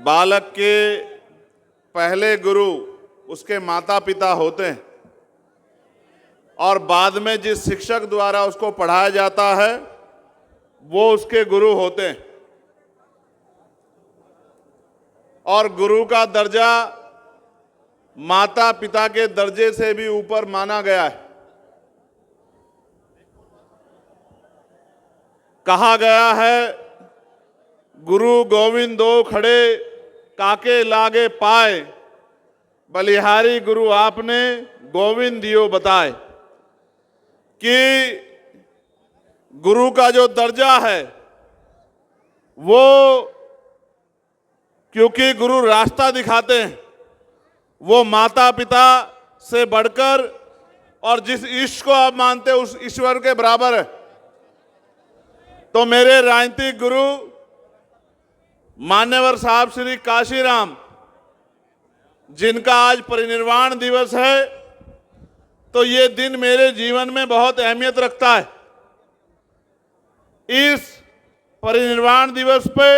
बालक के पहले गुरु उसके माता पिता होते हैं और बाद में जिस शिक्षक द्वारा उसको पढ़ाया जाता है वो उसके गुरु होते हैं। और गुरु का दर्जा माता पिता के दर्जे से भी ऊपर माना गया है। कहा गया है, गुरु गोविंद दो खड़े काके लागे पाए, बलिहारी गुरु आपने गोविंद दियो बताए। कि गुरु का जो दर्जा है वो, क्योंकि गुरु रास्ता दिखाते हैं, वो माता पिता से बढ़कर और जिस ईश्वर को आप मानते हैं उस ईश्वर के बराबर है। तो मेरे राजनीतिक गुरु मान्यवर साहब श्री काशीराम, जिनका आज परिनिर्वाण दिवस है, तो ये दिन मेरे जीवन में बहुत अहमियत रखता है। इस परिनिर्वाण दिवस पे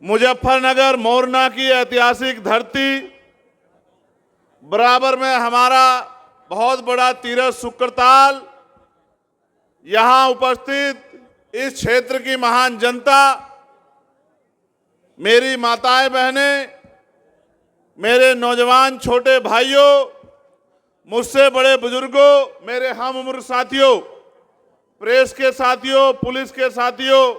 मुजफ्फरनगर मोरना की ऐतिहासिक धरती, बराबर में हमारा बहुत बड़ा तीरथ शुक्रताल, यहां उपस्थित इस क्षेत्र की महान जनता, मेरी माताएं बहनें, मेरे नौजवान छोटे भाइयों, मुझसे बड़े बुजुर्गों, मेरे हम उम्र साथियों, प्रेस के साथियों, पुलिस के साथियों,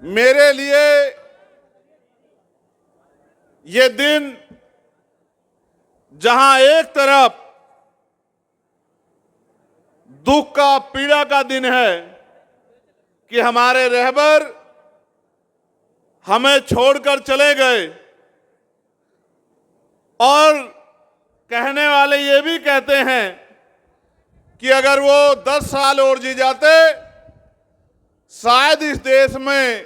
मेरे लिए ये दिन जहां एक तरफ दुख का, पीड़ा का दिन है कि हमारे रहबर हमें छोड़कर चले गए, और कहने वाले ये भी कहते हैं कि अगर वो 10 साल और जी जाते, शायद इस देश में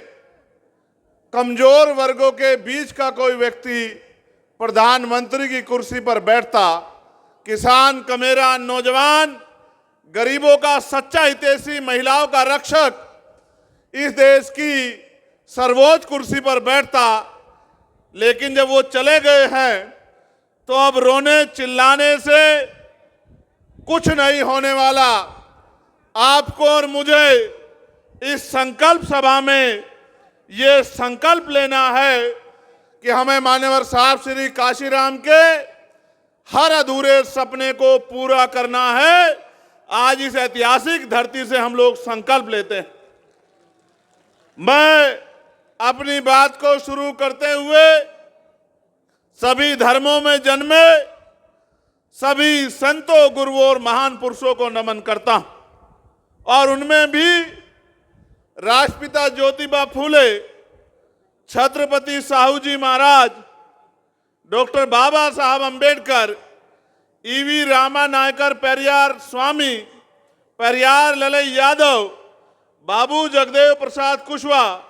कमजोर वर्गों के बीच का कोई व्यक्ति प्रधानमंत्री की कुर्सी पर बैठता। किसान, कमेरा, नौजवान, गरीबों का सच्चा हितैषी, महिलाओं का रक्षक इस देश की सर्वोच्च कुर्सी पर बैठता। लेकिन जब वो चले गए हैं तो अब रोने चिल्लाने से कुछ नहीं होने वाला। आपको और मुझे इस संकल्प सभा में ये संकल्प लेना है कि हमें मान्यवर साहब श्री काशीराम के हर अधूरे सपने को पूरा करना है। आज इस ऐतिहासिक धरती से हम लोग संकल्प लेते हैं। मैं अपनी बात को शुरू करते हुए सभी धर्मों में जन्मे सभी संतों, गुरुओं और महान पुरुषों को नमन करता हूं, और उनमें भी राष्ट्रपिता ज्योतिबा फूले, छत्रपति साहू जी महाराज, डॉक्टर बाबा साहब अंबेडकर, ईवी रामा नायकर पेरियार स्वामी, पेरियार ललई यादव, बाबू जगदेव प्रसाद कुशवाहा,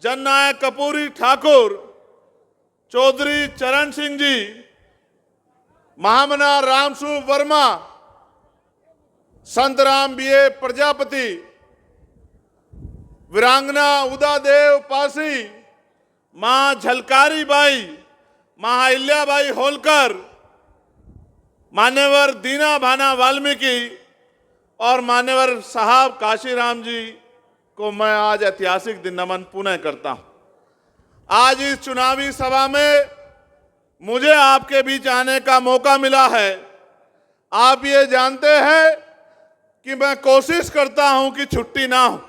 जननायक कपूरी ठाकुर, चौधरी चरण सिंह जी, महामना रामसु वर्मा, संतराम बीए प्रजापति, वीरांगना उदादेव पासी, मां झलकारी बाई, मां अहिल्याबाई होलकर, मान्यवर दीना भाना वाल्मीकि और मान्यवर साहब काशीराम जी को मैं आज ऐतिहासिक दिन नमन पुनः करता हूं। आज इस चुनावी सभा में मुझे आपके बीच आने का मौका मिला है। आप ये जानते हैं कि मैं कोशिश करता हूं कि छुट्टी ना हो,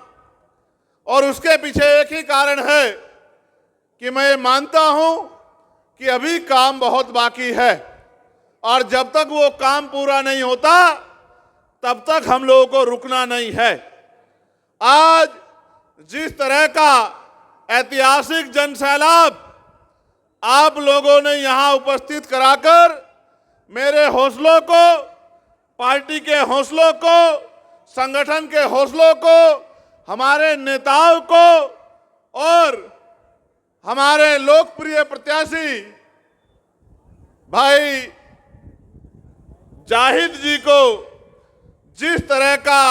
और उसके पीछे एक ही कारण है कि मैं मानता हूं कि अभी काम बहुत बाकी है, और जब तक वो काम पूरा नहीं होता तब तक हम लोगों को रुकना नहीं है। आज जिस तरह का ऐतिहासिक जनसैलाब आप लोगों ने यहां उपस्थित कराकर मेरे हौसलों को, पार्टी के हौसलों को, संगठन के हौसलों को, हमारे नेताओं को और हमारे लोकप्रिय प्रत्याशी भाई जाहिद जी को जिस तरह का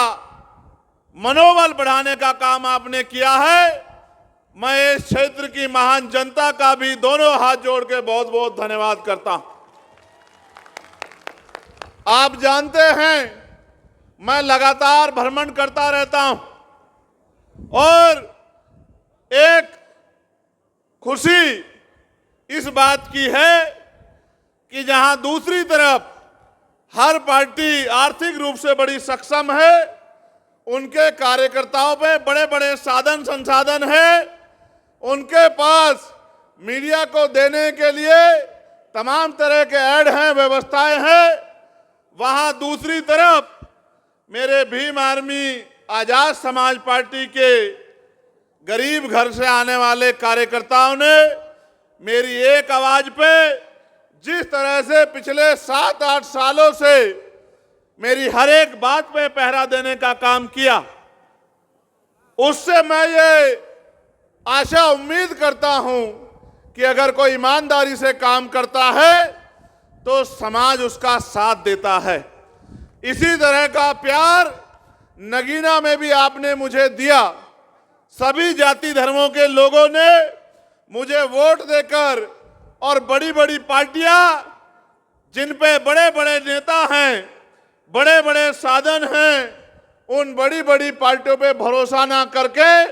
मनोबल बढ़ाने का काम आपने किया है, क्षेत्र की महान जनता का भी दोनों हाथ जोड़ के बहुत बहुत धन्यवाद करता हूं। आप जानते हैं मैं लगातार भ्रमण करता रहता हूं और एक खुशी इस बात की है कि जहां दूसरी तरफ हर पार्टी आर्थिक रूप से बड़ी सक्षम है, उनके कार्यकर्ताओं पे बड़े बड़े साधन संसाधन है, उनके पास मीडिया को देने के लिए तमाम तरह के ऐड हैं, व्यवस्थाएं हैं, वहां दूसरी तरफ मेरे भीम आर्मी आजाद समाज पार्टी के गरीब घर से आने वाले कार्यकर्ताओं ने मेरी एक आवाज पे जिस तरह से पिछले 7-8 सालों से मेरी हर एक बात पे पहरा देने का काम किया, उससे मैं ये आशा उम्मीद करता हूं कि अगर कोई ईमानदारी से काम करता है तो समाज उसका साथ देता है। इसी तरह का प्यार नगीना में भी आपने मुझे दिया। सभी जाति धर्मों के लोगों ने मुझे वोट देकर और बड़ी बड़ी पार्टियां जिन पे बड़े बड़े नेता हैं, बड़े बड़े साधन हैं, उन बड़ी बड़ी पार्टियों पे भरोसा ना करके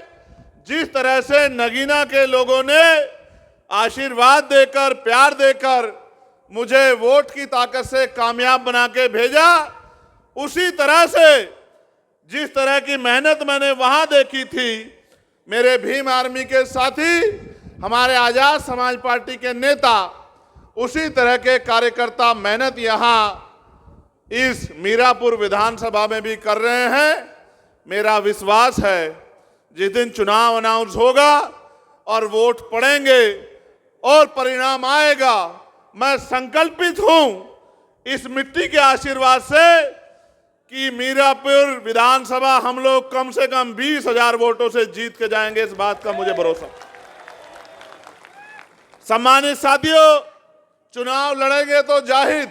जिस तरह से नगीना के लोगों ने आशीर्वाद देकर, प्यार देकर मुझे वोट की ताकत से कामयाब बना के भेजा, उसी तरह से जिस तरह की मेहनत मैंने वहां देखी थी, मेरे भीम आर्मी के साथी, हमारे आजाद समाज पार्टी के नेता, उसी तरह के कार्यकर्ता मेहनत यहां इस मीरापुर विधानसभा में भी कर रहे हैं। मेरा विश्वास है जिस दिन चुनाव अनाउंस होगा और वोट पड़ेंगे और परिणाम आएगा, मैं संकल्पित हूं इस मिट्टी के आशीर्वाद से कि मीरापुर विधानसभा हम लोग कम से कम 20,000 वोटों से जीत के जाएंगे। इस बात का मुझे भरोसा। सम्मानित साथियों, चुनाव लड़ेंगे तो जाहिद,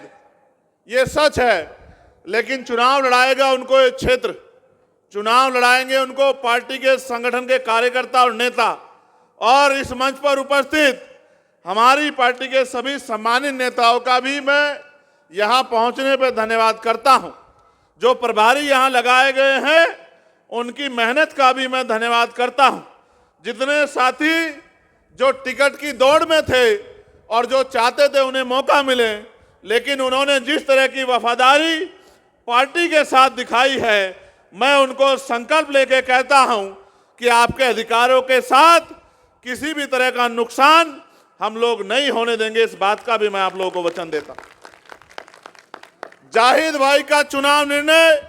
ये सच है, लेकिन चुनाव लड़ाएगा उनको एक क्षेत्र, चुनाव लड़ाएंगे उनको पार्टी के संगठन के कार्यकर्ता और नेता। और इस मंच पर उपस्थित हमारी पार्टी के सभी सम्मानित नेताओं का भी मैं यहां पहुंचने पर धन्यवाद करता हूं। जो प्रभारी यहां लगाए गए हैं उनकी मेहनत का भी मैं धन्यवाद करता हूं। जितने साथी जो टिकट की दौड़ में थे और जो चाहते थे उन्हें मौका मिले, लेकिन उन्होंने जिस तरह की वफादारी पार्टी के साथ दिखाई है, मैं उनको संकल्प लेके कहता हूं कि आपके अधिकारों के साथ किसी भी तरह का नुकसान हम लोग नहीं होने देंगे। इस बात का भी मैं आप लोगों को वचन देता हूं। जाहिद भाई का चुनाव निर्णय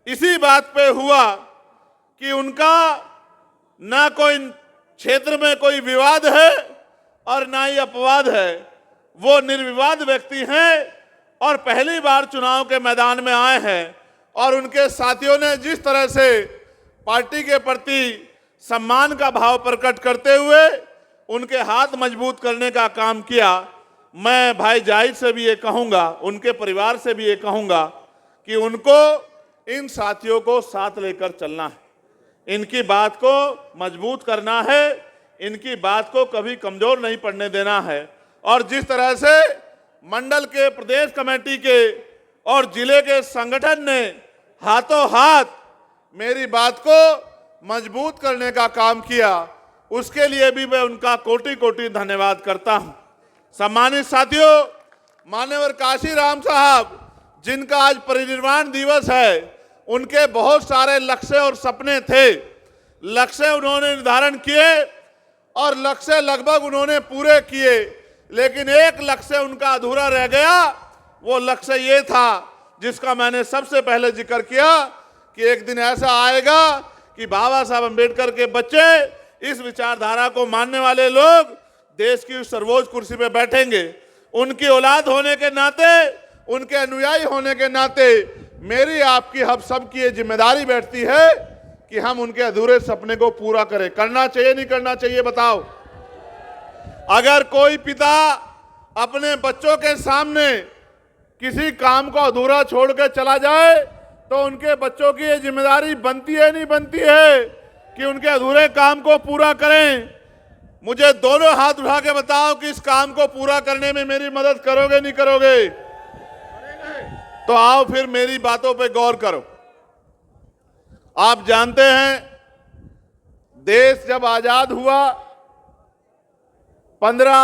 इसी बात पे हुआ कि उनका ना कोई क्षेत्र में कोई विवाद है और ना ही अपवाद है। वो निर्विवाद व्यक्ति हैं और पहली बार चुनाव के मैदान में आए हैं और उनके साथियों ने जिस तरह से पार्टी के प्रति सम्मान का भाव प्रकट करते हुए उनके हाथ मजबूत करने का काम किया। मैं भाई जाहिद से भी ये कहूँगा, उनके परिवार से भी ये कहूँगा कि उनको इन साथियों को साथ लेकर चलना है, इनकी बात को मजबूत करना है, इनकी बात को कभी कमजोर नहीं पड़ने देना है। और जिस तरह से मंडल के, प्रदेश कमेटी के और जिले के संगठन ने हाथों हाथ मेरी बात को मजबूत करने का काम किया, उसके लिए भी मैं उनका कोटि कोटि धन्यवाद करता हूं। सम्मानित साथियों, मान्यवर काशीराम साहब जिनका आज परिनिर्वाण दिवस है, उनके बहुत सारे लक्ष्य और सपने थे। लक्ष्य उन्होंने निर्धारण किए और लक्ष्य लगभग उन्होंने पूरे किए, लेकिन एक लक्ष्य उनका अधूरा रह गया। वो लक्ष्य ये था जिसका मैंने सबसे पहले जिक्र किया कि एक दिन ऐसा आएगा कि बाबा साहब अम्बेडकर के बच्चे, इस विचारधारा को मानने वाले लोग देश की सर्वोच्च कुर्सी पे बैठेंगे। उनकी औलाद होने के नाते, उनके अनुयायी होने के नाते मेरी, आपकी, हम सब की ये जिम्मेदारी बैठती है कि हम उनके अधूरे सपने को पूरा करें। करना चाहिए नहीं करना चाहिए बताओ? अगर कोई पिता अपने बच्चों के सामने किसी काम को अधूरा छोड़ कर चला जाए तो उनके बच्चों की ये जिम्मेदारी बनती है नहीं बनती है कि उनके अधूरे काम को पूरा करें। मुझे दोनों हाथ उठा के बताओ कि इस काम को पूरा करने में मेरी मदद करोगे नहीं करोगे? तो आओ फिर मेरी बातों पे गौर करो। आप जानते हैं देश जब आजाद हुआ 15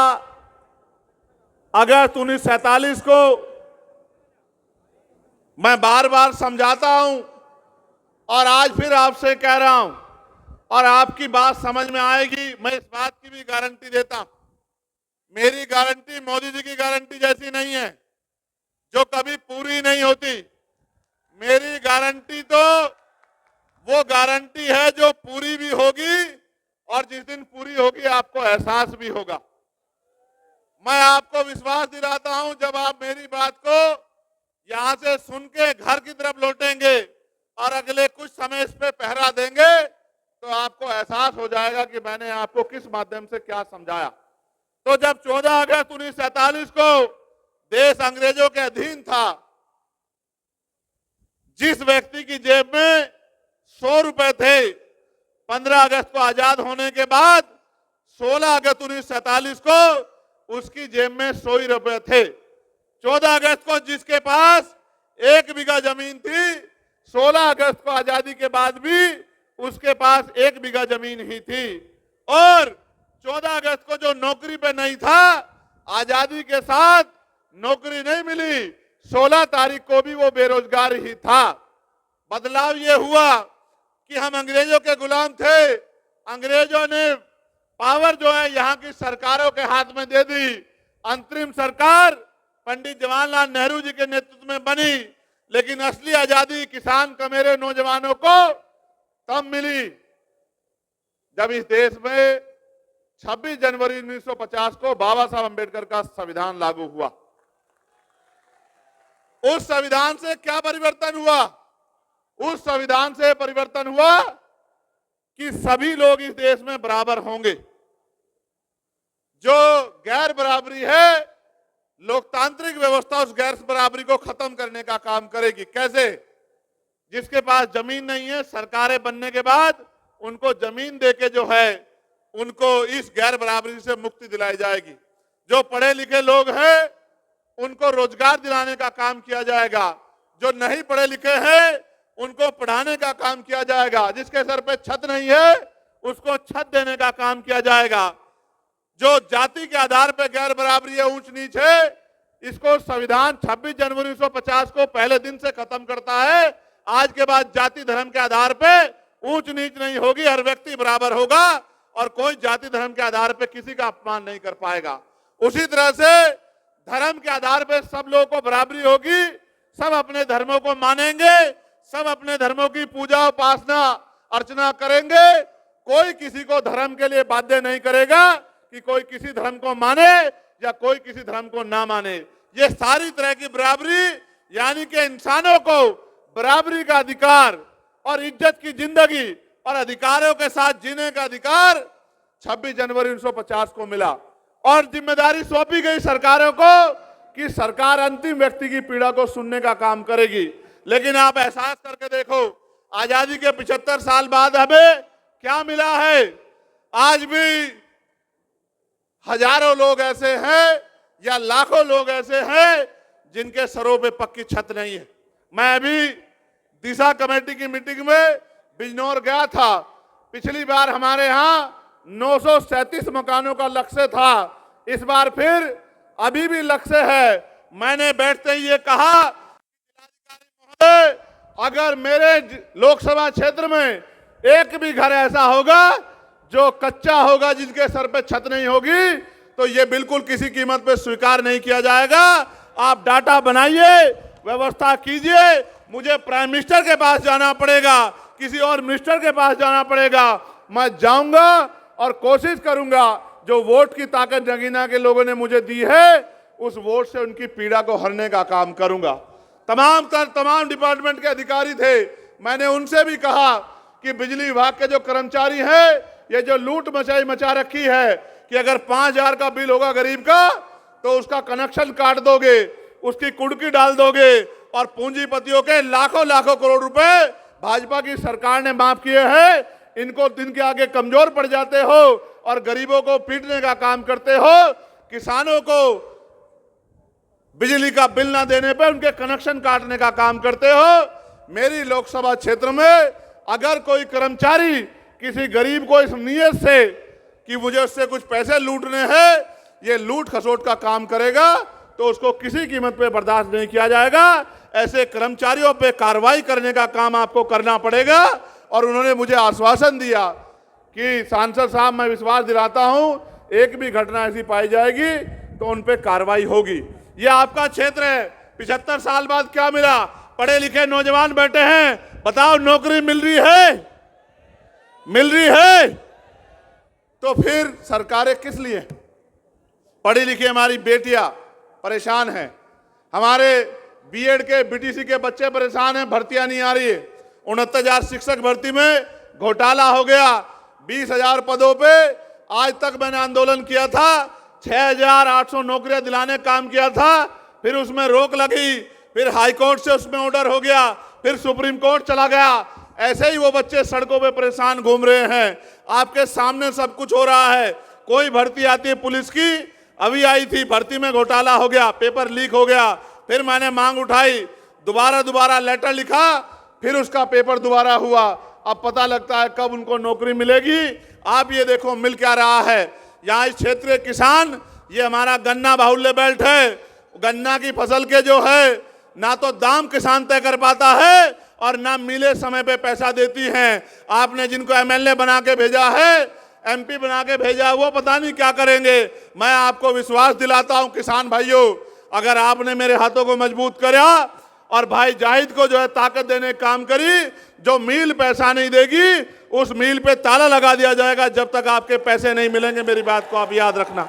अगस्त 1947 को, मैं बार बार समझाता हूं और आज फिर आपसे कह रहा हूं और आपकी बात समझ में आएगी। मैं इस बात की भी गारंटी देता हूं, मेरी गारंटी मोदी जी की गारंटी जैसी नहीं है जो कभी पूरी नहीं होती। मेरी गारंटी तो वो गारंटी है जो पूरी भी होगी और जिस दिन पूरी होगी आपको एहसास भी होगा। मैं आपको विश्वास दिलाता हूं, जब आप मेरी बात को यहां से सुन के घर की तरफ लौटेंगे और अगले कुछ समय इस पे पहरा देंगे तो आपको एहसास हो जाएगा कि मैंने आपको किस माध्यम से क्या समझाया। तो जब 14 अगस्त 1947 को देश अंग्रेजों के अधीन था, जिस व्यक्ति की जेब में 100 रुपए थे, 15 अगस्त को आजाद होने के बाद 16 अगस्त 1947 को उसकी जेब में 100 ही रुपए थे। 14 अगस्त को जिसके पास 1 बीघा जमीन थी, 16 अगस्त को आजादी के बाद भी उसके पास 1 बीघा जमीन ही थी। और 14 अगस्त को जो नौकरी पे नहीं था, आजादी के साथ नौकरी नहीं मिली, 16 तारीख को भी वो बेरोजगार ही था। बदलाव ये हुआ कि हम अंग्रेजों के गुलाम थे, अंग्रेजों ने पावर जो है यहाँ की सरकारों के हाथ में दे दी। अंतरिम सरकार पंडित जवाहरलाल नेहरू जी के नेतृत्व में बनी, लेकिन असली आजादी किसान कमेरे नौजवानों को तब मिली जब इस देश में 26 जनवरी 1950 को बाबा साहब अंबेडकर का संविधान लागू हुआ। उस संविधान से क्या परिवर्तन हुआ? उस संविधान से परिवर्तन हुआ कि सभी लोग इस देश में बराबर होंगे। जो गैर बराबरी है, लोकतांत्रिक व्यवस्था उस गैर बराबरी को खत्म करने का काम करेगी। कैसे? जिसके पास जमीन नहीं है, सरकारें बनने के बाद उनको जमीन देके जो है उनको इस गैर बराबरी से मुक्ति दिलाई जाएगी। जो पढ़े लिखे लोग हैं उनको रोजगार दिलाने का काम किया जाएगा। जो नहीं पढ़े लिखे हैं उनको पढ़ाने का काम किया जाएगा। जिसके सर पे छत नहीं है उसको छत देने का काम किया जाएगा। जो जाति के आधार पर गैर बराबरी है, ऊंच नीच है, इसको संविधान 26 जनवरी 1950 को पहले दिन से खत्म करता है। आज के बाद जाति धर्म के आधार पे ऊंच नीच नहीं होगी, हर व्यक्ति बराबर होगा और कोई जाति धर्म के आधार पे किसी का अपमान नहीं कर पाएगा। उसी तरह से धर्म के आधार पे सब लोगों को बराबरी होगी, सब अपने धर्मों को मानेंगे, सब अपने धर्मों की पूजा उपासना अर्चना करेंगे। कोई किसी को धर्म के लिए बाध्य नहीं करेगा कि कोई किसी धर्म को माने या कोई किसी धर्म को ना माने। ये सारी तरह की बराबरी, यानी कि इंसानों को बराबरी का अधिकार और इज्जत की जिंदगी और अधिकारों के साथ जीने का अधिकार 26 जनवरी 1950 को मिला। और जिम्मेदारी सौंपी गई सरकारों को कि सरकार अंतिम व्यक्ति की पीड़ा को सुनने का काम करेगी। लेकिन आप एहसास करके देखो, आजादी के 75 साल बाद हमें क्या मिला है? आज भी हजारों लोग ऐसे हैं या लाखों लोग ऐसे हैं जिनके सरों पे पक्की छत नहीं है। मैं अभी दिशा कमेटी की मीटिंग में बिजनौर गया था। पिछली बार हमारे यहाँ 937 मकानों का लक्ष्य था, इस बार फिर अभी भी लक्ष्य है। मैंने बैठते ही ये कहा, अगर मेरे लोकसभा क्षेत्र में एक भी घर ऐसा होगा जो कच्चा होगा, जिनके सर पे छत नहीं होगी, तो ये बिल्कुल किसी कीमत पे स्वीकार नहीं किया जाएगा। आप डाटा बनाइए, व्यवस्था कीजिए। मुझे प्राइम मिनिस्टर के पास जाना पड़ेगा, किसी और मिनिस्टर के पास जाना पड़ेगा, मैं जाऊंगा और कोशिश करूंगा जो वोट की ताकत नगीना के लोगों ने मुझे दी है, उस वोट से उनकी पीड़ा को हरने का काम करूंगा। तमाम डिपार्टमेंट के अधिकारी थे, मैंने उनसे भी कहा कि बिजली विभाग के जो कर्मचारी हैं, ये जो लूट मचा रखी है कि अगर 5,000 का बिल होगा गरीब का तो उसका कनेक्शन काट दोगे, उसकी कुड़की डाल दोगे और पूंजीपतियों के लाखों करोड़ रुपए भाजपा की सरकार ने माफ किए हैं। इनको दिन के आगे कमजोर पड़ जाते हो, और गरीबों को पीटने का काम करते हो, किसानों को बिजली का बिल ना देने पे उनके कनेक्शन काटने का काम करते हो। मेरी लोकसभा क्षेत्र में अगर कोई कर्मचारी किसी गरीब को इस नीयत से कि मुझे उससे कुछ पैसे लूटने हैं, ये लूट खसोट का काम करेगा तो उसको किसी कीमत पे बर्दाश्त नहीं किया जाएगा। ऐसे कर्मचारियों पे कार्रवाई करने का काम आपको करना पड़ेगा। और उन्होंने मुझे आश्वासन दिया कि सांसद साहब, मैं विश्वास दिलाता हूं, एक भी घटना ऐसी पाई जाएगी तो उन पे कार्रवाई होगी। ये आपका क्षेत्र है। 75 साल बाद क्या मिला? पढ़े लिखे नौजवान बैठे हैं, बताओ नौकरी मिल रही है? मिल रही है? तो फिर सरकारें किस लिए? पढ़ी लिखी हमारी बेटियां परेशान हैं, हमारे बीएड के बीटीसी के बच्चे परेशान हैं, भर्तियां नहीं आ रही है। 69,000 शिक्षक भर्ती में घोटाला हो गया। 20,000 पदों पे आज तक मैंने आंदोलन किया था, 6,800 नौकरियां दिलाने काम किया था, फिर उसमें रोक लगी, फिर हाईकोर्ट से उसमें ऑर्डर हो गया, फिर सुप्रीम कोर्ट चला गया। ऐसे ही वो बच्चे सड़कों पे परेशान घूम रहे हैं। आपके सामने सब कुछ हो रहा है। कोई भर्ती आती है पुलिस की, अभी आई थी, भर्ती में घोटाला हो गया, पेपर लीक हो गया, फिर मैंने मांग उठाई, दोबारा लेटर लिखा, फिर उसका पेपर दोबारा हुआ। अब पता लगता है कब उनको नौकरी मिलेगी। आप ये देखो मिल क्या रहा है। यहाँ इस क्षेत्रीय किसान, ये हमारा गन्ना बाहुल्य बेल्ट है, गन्ना की फसल के जो है ना तो दाम किसान तय कर पाता है और ना मिले समय पे पैसा देती हैं। आपने जिनको एमएलए बना के भेजा है, एमपी बना के भेजा है, वो पता नहीं क्या करेंगे। मैं आपको विश्वास दिलाता हूं किसान भाइयों, अगर आपने मेरे हाथों को मजबूत करा और भाई जाहिद को जो है ताकत देने काम करी, जो मिल पैसा नहीं देगी उस मिल पे ताला लगा दिया जाएगा जब तक आपके पैसे नहीं मिलेंगे। मेरी बात को आप याद रखना।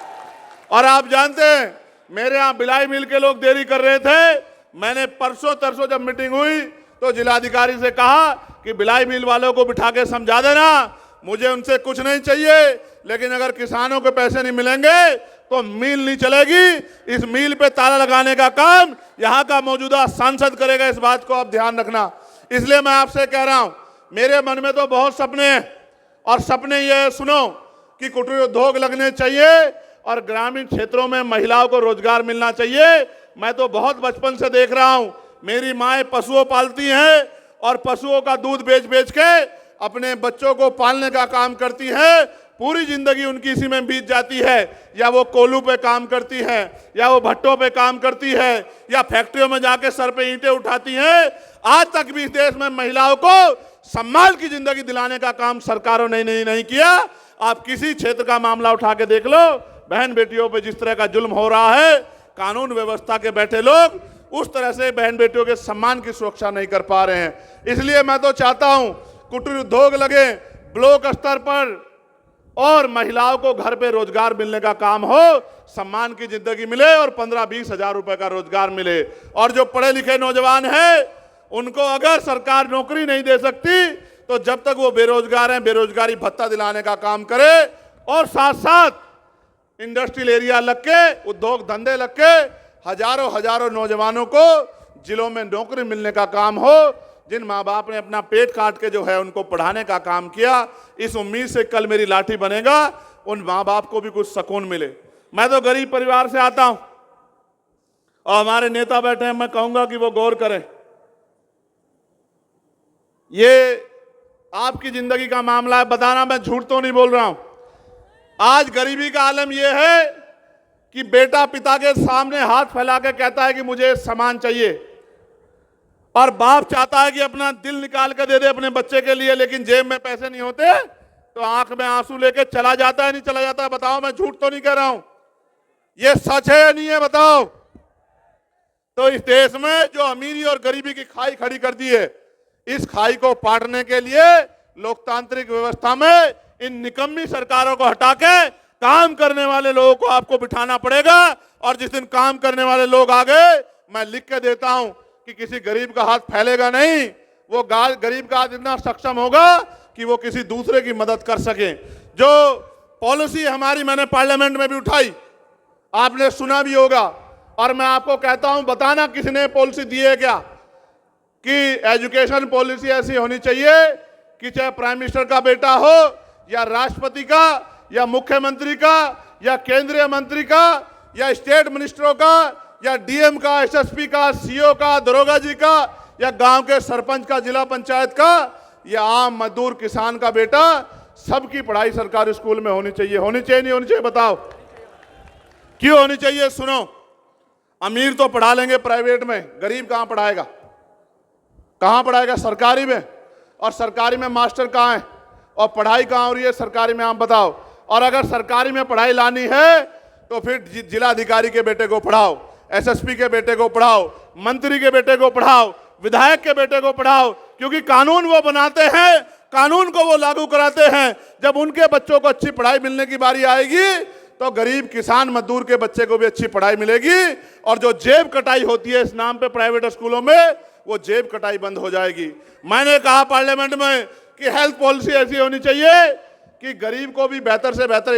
और आप जानते हैं मेरे यहाँ बिलाई मिल के लोग देरी कर रहे थे। मैंने परसों तरसों जब मीटिंग हुई तो जिलाधिकारी से कहा कि बिलाई मिल वालों को बिठा के समझा देना, मुझे उनसे कुछ नहीं चाहिए, लेकिन अगर किसानों के पैसे नहीं मिलेंगे तो मिल नहीं चलेगी। इस मिल पे ताला लगाने का काम यहाँ का मौजूदा सांसद करेगा, इस बात को आप ध्यान रखना। इसलिए मैं आपसे कह रहा हूं, मेरे मन में तो बहुत सपने हैं, और सपने ये सुनो कि कुटीर उद्योग लगने चाहिए और ग्रामीण क्षेत्रों में महिलाओं को रोजगार मिलना चाहिए। मैं तो बहुत बचपन से देख रहा हूं, मेरी माएँ पशुओं पालती हैं और पशुओं का दूध बेच बेच के अपने बच्चों को पालने का काम करती हैं। पूरी जिंदगी उनकी इसी में बीत जाती है, या वो कोल्हू पे काम करती है, या वो भट्टों पे काम करती है, या फैक्ट्रियों में जाके सर पे ईंटें उठाती हैं। आज तक भी इस देश में महिलाओं को सम्मान की जिंदगी दिलाने का काम सरकारों ने नहीं किया। आप किसी क्षेत्र का मामला उठा के देख लो, बहन बेटियों पे जिस तरह का जुल्म हो रहा है, कानून व्यवस्था के बैठे लोग उस तरह से बहन बेटियों के सम्मान की सुरक्षा नहीं कर पा रहे हैं। इसलिए मैं तो चाहता हूं कुटीर उद्योग लगे ब्लॉक स्तर पर और महिलाओं को घर पे रोजगार मिलने का काम हो, सम्मान की जिंदगी मिले और 15-20 हजार रुपए का रोजगार मिले। और जो पढ़े लिखे नौजवान हैं उनको अगर सरकार नौकरी नहीं दे सकती तो जब तक वो बेरोजगार हैं बेरोजगारी भत्ता दिलाने का काम करे, और साथ साथ इंडस्ट्रियल एरिया लग के, उद्योग धंधे लग के हजारों नौजवानों को जिलों में नौकरी मिलने का काम हो। जिन माँ बाप ने अपना पेट काट के जो है उनको पढ़ाने का काम किया, इस उम्मीद से कल मेरी लाठी बनेगा, उन माँ बाप को भी कुछ सुकून मिले। मैं तो गरीब परिवार से आता हूं और हमारे नेता बैठे हैं, मैं कहूंगा कि वो गौर करें। ये आपकी जिंदगी का मामला है, बताना, मैं झूठ तो नहीं बोल रहा हूं। आज गरीबी का आलम यह है कि बेटा पिता के सामने हाथ फैला के कहता है कि मुझे सामान चाहिए, और बाप चाहता है कि अपना दिल निकाल कर दे दे अपने बच्चे के लिए, लेकिन जेब में पैसे नहीं होते तो आंख में आंसू लेके चला जाता है, नहीं चला जाता है? बताओ, मैं झूठ तो नहीं कह रहा हूं, ये सच है या नहीं है? बताओ। तो इस देश में जो अमीरी और गरीबी की खाई खड़ी कर दी है, इस खाई को पाटने के लिए लोकतांत्रिक व्यवस्था में इन निकम्मी सरकारों को हटा के काम करने वाले लोगों को आपको बिठाना पड़ेगा। और जिस दिन काम करने वाले लोग आ गए, मैं लिख के देता हूं कि किसी गरीब का हाथ फैलेगा नहीं, वो गरीब का हाथ इतना सक्षम होगा कि वो किसी दूसरे की मदद कर सके। जो पॉलिसी हमारी मैंने पार्लियामेंट में भी उठाई, आपने सुना भी होगा, और मैं आपको कहता हूं, बताना किसने पॉलिसी दी है क्या, कि एजुकेशन पॉलिसी ऐसी होनी चाहिए कि चाहे प्राइम मिनिस्टर का बेटा हो या राष्ट्रपति का या मुख्यमंत्री का या केंद्रीय मंत्री का या स्टेट मिनिस्टरों का या डीएम का, एसएसपी का, सीओ का, दरोगा जी का या गांव के सरपंच का, जिला पंचायत का या आम मजदूर किसान का बेटा, सबकी पढ़ाई सरकारी स्कूल में होनी चाहिए। होनी चाहिए नहीं होनी चाहिए बताओ? क्यों होनी चाहिए? सुनो, अमीर तो पढ़ा लेंगे प्राइवेट में, गरीब कहां पढ़ाएगा? कहां पढ़ाएगा? सरकारी में। और सरकारी में मास्टर कहां है और पढ़ाई कहां हो रही है सरकारी में? आप बताओ। और अगर सरकारी में पढ़ाई लानी है तो फिर जिलाधिकारी के बेटे को पढ़ाओ, एसएसपी के बेटे को पढ़ाओ, मंत्री के बेटे को पढ़ाओ, विधायक के बेटे को पढ़ाओ, क्योंकि कानून वो बनाते हैं, कानून को वो लागू कराते हैं। जब उनके बच्चों को अच्छी पढ़ाई मिलने की बारी आएगी तो गरीब किसान मजदूर के बच्चे को भी अच्छी पढ़ाई मिलेगी। और जो जेब कटाई होती है इस नाम पे प्राइवेट स्कूलों में, वो जेब कटाई बंद हो जाएगी। मैंने कहा पार्लियामेंट में कि हेल्थ पॉलिसी ऐसी होनी चाहिए कि गरीब को भी बेहतर से बेहतर